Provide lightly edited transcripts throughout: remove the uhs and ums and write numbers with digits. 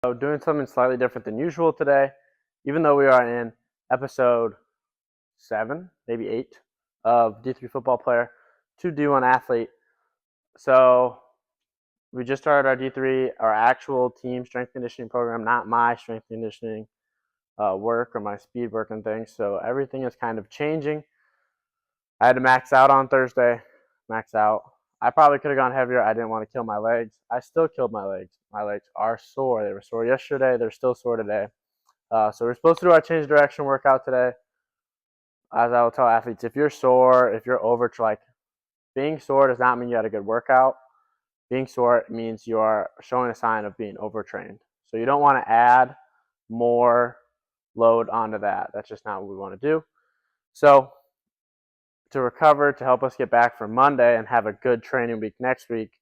So doing something slightly different than usual today, even though we are in episode 7, maybe 8 of D3 football player to D1 athlete. So we just started our D3, our actual team strength conditioning program, not my strength conditioning work or my speed work and things. So everything is kind of changing. I had to max out on Thursday, max out. I probably could have gone heavier. I didn't want to kill my legs. I still killed my legs. My legs are sore. They were sore yesterday. They're still sore today. So we're supposed to do our change direction workout today. As I will tell athletes, if you're sore, if you're being sore does not mean you had a good workout. Being sore means you are showing a sign of being overtrained. So you don't want to add more load onto that. That's just not what we want to do. So to recover, to help us get back for Monday and have a good training week next week,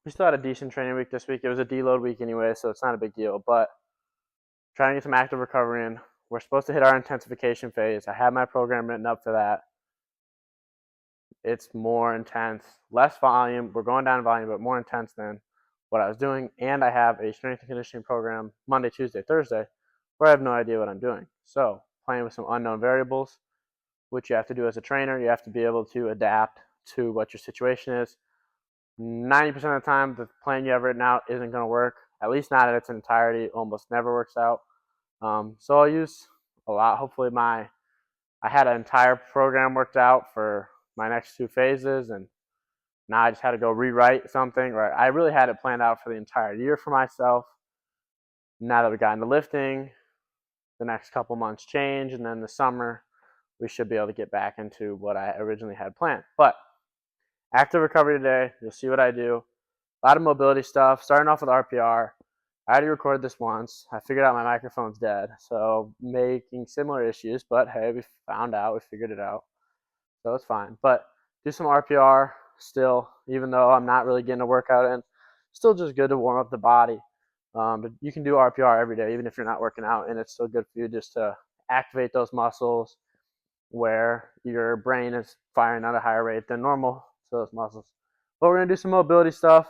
we still had a decent training week this week. It was a deload week anyway, so it's not a big deal. But trying to get some active recovery in. We're supposed to hit our intensification phase. I have my program written up for that. It's more intense, less volume. We're going down in volume, but more intense than what I was doing. And I have a strength and conditioning program Monday, Tuesday, Thursday, where I have no idea what I'm doing. So playing with some unknown variables, which you have to do as a trainer. You have to be able to adapt to what your situation is. 90% of the time, the plan you have written out isn't going to work, at least not in its entirety. It almost never works out. So I'll use a lot. Hopefully I had an entire program worked out for my next 2 phases, and now I just had to go rewrite something. Right? I really had it planned out for the entire year for myself. Now that we got into lifting, the next couple months change, and then the summer we should be able to get back into what I originally had planned. But active recovery today, you'll see what I do. A lot of mobility stuff, starting off with RPR. I already recorded this once. I figured out my microphone's dead, so making similar issues, but hey, we found out, we figured it out, so it's fine. But do some RPR still, even though I'm not really getting a workout in. Still just good to warm up the body. But you can do RPR every day, even if you're not working out, and it's still good for you just to activate those muscles where your brain is firing at a higher rate than normal to those muscles. But we're going to do some mobility stuff.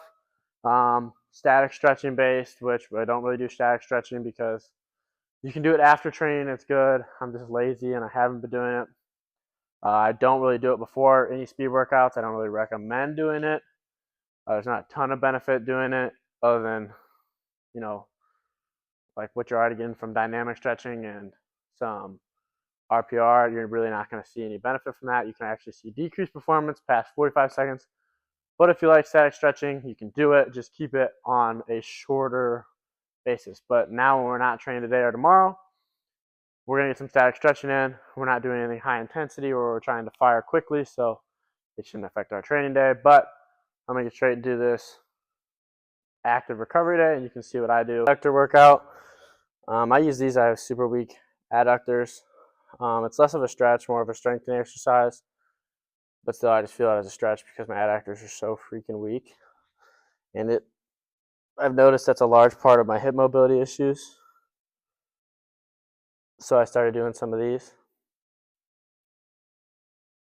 Static stretching based, which I don't really do static stretching because you can do it after training. It's good. I'm just lazy and I haven't been doing it. I don't really do it before any speed workouts. I don't really recommend doing it. There's not a ton of benefit doing it other than, you know, like what you're already getting from dynamic stretching and some RPR. You're really not going to see any benefit from that. You can actually see decreased performance past 45 seconds. But if you like static stretching, you can do it. Just keep it on a shorter basis. But now when we're not training today or tomorrow, we're going to get some static stretching in. We're not doing anything high intensity or we're trying to fire quickly, so it shouldn't affect our training day. But I'm going to get straight into this active recovery day, and you can see what I do. Adductor workout. I use these. I have super weak adductors. It's less of a stretch, more of a strengthening exercise. But still, I just feel it as a stretch because my adductors are so freaking weak. And I've noticed that's a large part of my hip mobility issues. So I started doing some of these.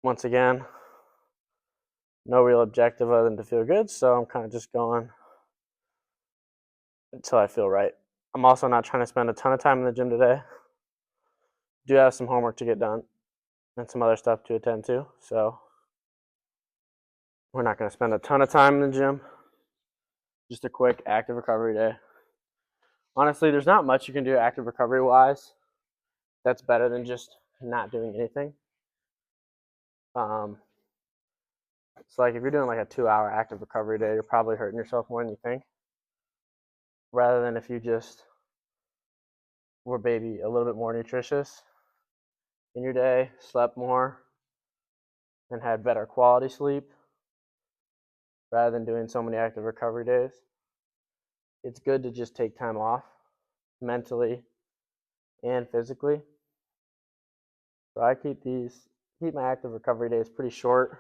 Once again, no real objective other than to feel good, so I'm kind of just going until I feel right. I'm also not trying to spend a ton of time in the gym today. Do have some homework to get done and some other stuff to attend to, so we're not going to spend a ton of time in the gym. Just a quick active recovery day. Honestly, there's not much you can do active recovery wise that's better than just not doing anything. So like if you're doing like a 2-hour active recovery day, you're probably hurting yourself more than you think. Rather than if you just were maybe a little bit more nutritious in your day, slept more, and had better quality sleep, rather than doing so many active recovery days. It's good to just take time off mentally and physically. So I keep my active recovery days pretty short.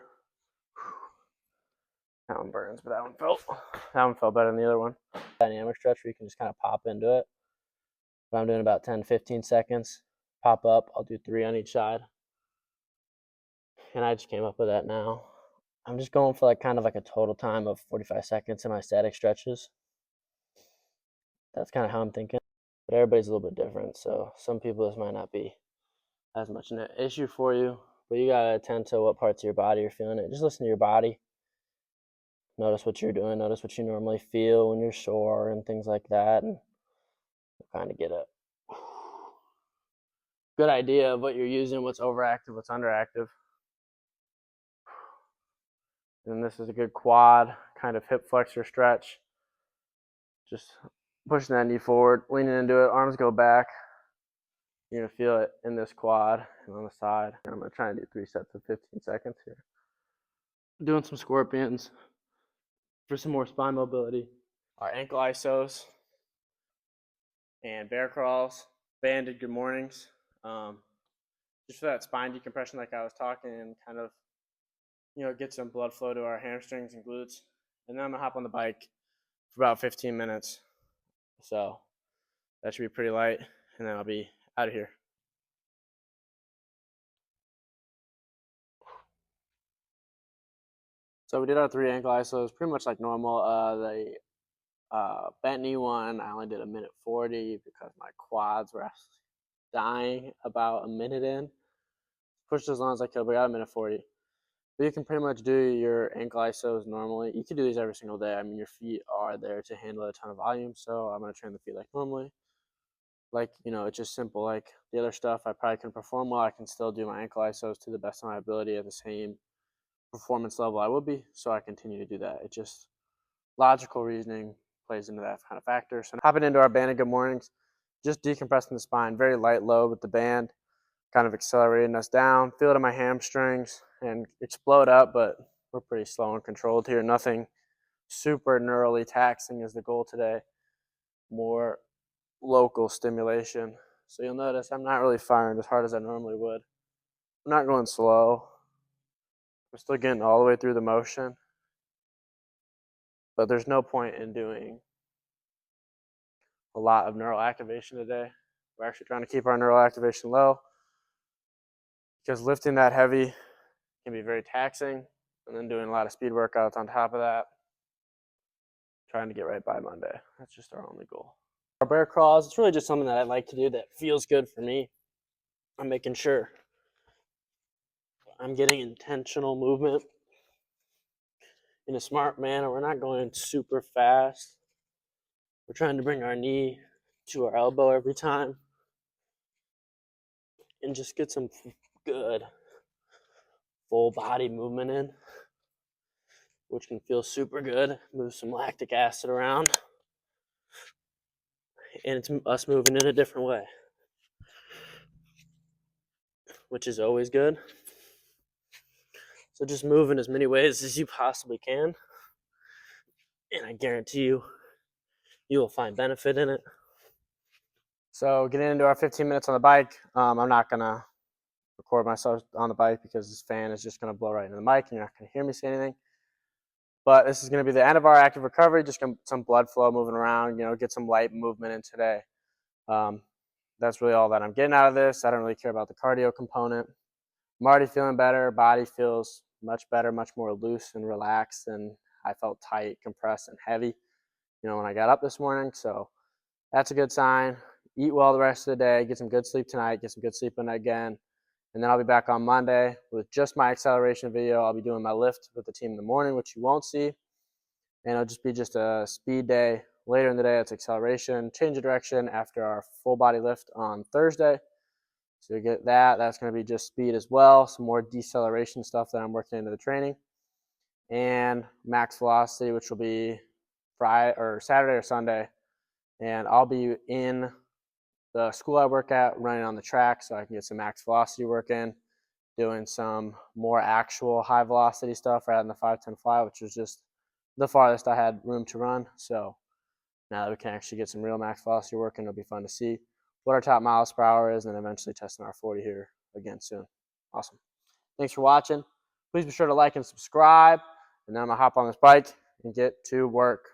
That one burns, but that one felt better than the other one. Dynamic stretch where you can just kind of pop into it. But I'm doing about 10-15 seconds. Pop up. I'll do 3 on each side. And I just came up with that now. I'm just going for like kind of like a total time of 45 seconds in my static stretches. That's kind of how I'm thinking. But everybody's a little bit different, so some people this might not be as much an issue for you. But you gotta attend to what parts of your body you're feeling it. Just listen to your body. Notice what you're doing. Notice what you normally feel when you're sore and things like that, and you'll kind of get a good idea of what you're using, what's overactive, what's underactive. And this is a good quad kind of hip flexor stretch. Just pushing that knee forward, leaning into it, arms go back. You're gonna feel it in this quad and on the side. And I'm gonna try and do 3 sets of 15 seconds here. Doing some scorpions for some more spine mobility. Our ankle isos and bear crawls, banded good mornings. Just for that spine decompression like I was talking, and kind of, get some blood flow to our hamstrings and glutes. And then I'm gonna hop on the bike for about 15 minutes. So that should be pretty light, and then I'll be out of here. So we did our 3 ankle isos pretty much like normal. The bent knee one, I only did 1:40 because my quads were dying about a minute in. Pushed as long as I could, but got 1:40. But you can pretty much do your ankle isos normally. You can do these every single day. I mean, your feet are there to handle a ton of volume, so I'm going to train the feet like normally. Like, it's just simple. Like the other stuff I probably can perform well. I can still do my ankle isos to the best of my ability at the same performance level I would be, so I continue to do that. It just, logical reasoning plays into that kind of factor. So hopping into our banded good mornings, just decompressing the spine, very light load with the band, kind of accelerating us down, feel it in my hamstrings and explode up, but we're pretty slow and controlled here. Nothing super neurally taxing is the goal today. More local stimulation. So you'll notice I'm not really firing as hard as I normally would. I'm not going slow. I'm still getting all the way through the motion. But there's no point in doing a lot of neural activation today. We're actually trying to keep our neural activation low because lifting that heavy can be very taxing, and then doing a lot of speed workouts on top of that, trying to get right by Monday. That's just our only goal. Our bear crawls, it's really just something that I like to do that feels good for me. I'm making sure I'm getting intentional movement in a smart manner. We're not going super fast. We're trying to bring our knee to our elbow every time and just get some good full body movement in, which can feel super good. Move some lactic acid around, and it's us moving in a different way, which is always good. So just move in as many ways as you possibly can, and I guarantee you will find benefit in it. So getting into our 15 minutes on the bike, I'm not gonna record myself on the bike because this fan is just gonna blow right into the mic and you're not gonna hear me say anything. But this is gonna be the end of our active recovery, just get some blood flow moving around, get some light movement in today. That's really all that I'm getting out of this. I don't really care about the cardio component. I'm already feeling better. Body feels much better, much more loose and relaxed than I felt tight, compressed, and heavy, when I got up this morning. So that's a good sign. Eat well the rest of the day. Get some good sleep tonight. Get some good sleep in again. And then I'll be back on Monday with just my acceleration video. I'll be doing my lift with the team in the morning, which you won't see. And it'll just be just a speed day. Later in the day, it's acceleration, change of direction after our full body lift on Thursday. So you get that. That's going to be just speed as well. Some more deceleration stuff that I'm working into the training. And max velocity, which will be Friday or Saturday or Sunday. And I'll be in the school I work at running on the track so I can get some max velocity work in, doing some more actual high velocity stuff rather than the 510 fly, which was just the farthest I had room to run. So now that we can actually get some real max velocity work in, it'll be fun to see what our top miles per hour is, and then eventually testing our 40 here again soon. Awesome. Thanks for watching. Please be sure to like and subscribe, and then I'm going to hop on this bike and get to work.